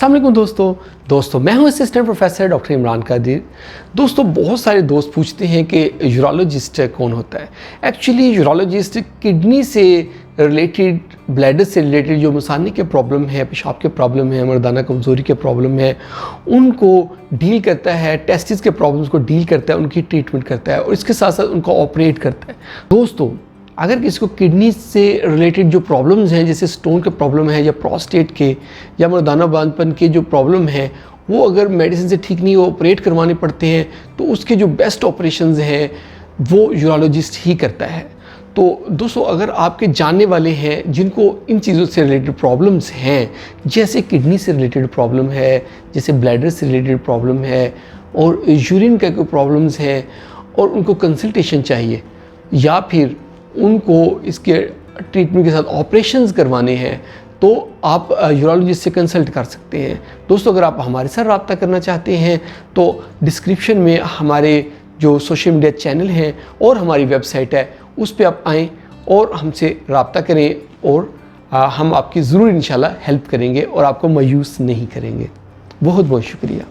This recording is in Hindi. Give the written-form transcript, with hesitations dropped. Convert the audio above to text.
अस्सलाम वालेकुम दोस्तों मैं हूं assistant professor doctor Imran Qadir. दोस्तों बहुत सारे दोस्त पूछते हैं कि यूरोलॉजिस्ट कौन होता है। एक्चुअली यूरोलॉजिस्ट किडनी से रिलेटेड, ब्लैडर से रिलेटेड जो मसाने के प्रॉब्लम है, पेशाब के प्रॉब्लम है, मर्दाना कमज़ोरी के प्रॉब्लम है, उनको डील करता है, टेस्टिस के प्रॉब्लम्स को डील करता है, उनकी ट्रीटमेंट करता है और इसके साथ साथ उनको ऑपरेट करता है। दोस्तों अगर किसी को किडनी से रिलेटेड जो प्रॉब्लम्स हैं, जैसे स्टोन के प्रॉब्लम है या प्रोस्टेट के या मर्दाना बांझपन के जो प्रॉब्लम है, वो अगर मेडिसिन से ठीक नहीं हो, ऑपरेट करवाने पड़ते हैं, तो उसके जो बेस्ट ऑपरेशंस हैं वो यूरोलॉजिस्ट ही करता है। तो दोस्तों अगर आपके जानने वाले हैं जिनको इन चीज़ों से रिलेटेड प्रॉब्लम्स हैं, जैसे किडनी से रिलेटेड प्रॉब्लम है, जैसे ब्लैडर से रिलेटेड प्रॉब्लम है और यूरिन का कोई प्रॉब्लम्स हैं और उनको कंसल्टेशन चाहिए या फिर उनको इसके ट्रीटमेंट के साथ ऑपरेशंस करवाने हैं, तो आप यूरोलॉजिस्ट से कंसल्ट कर सकते हैं। दोस्तों अगर आप हमारे साथ रब्ता करना चाहते हैं तो डिस्क्रिप्शन में हमारे जो सोशल मीडिया चैनल हैं और हमारी वेबसाइट है, उस पर आप आएँ और हमसे रब्ता करें और हम आपकी ज़रूर इंशाल्लाह हेल्प करेंगे और आपको मायूस नहीं करेंगे। बहुत बहुत शुक्रिया।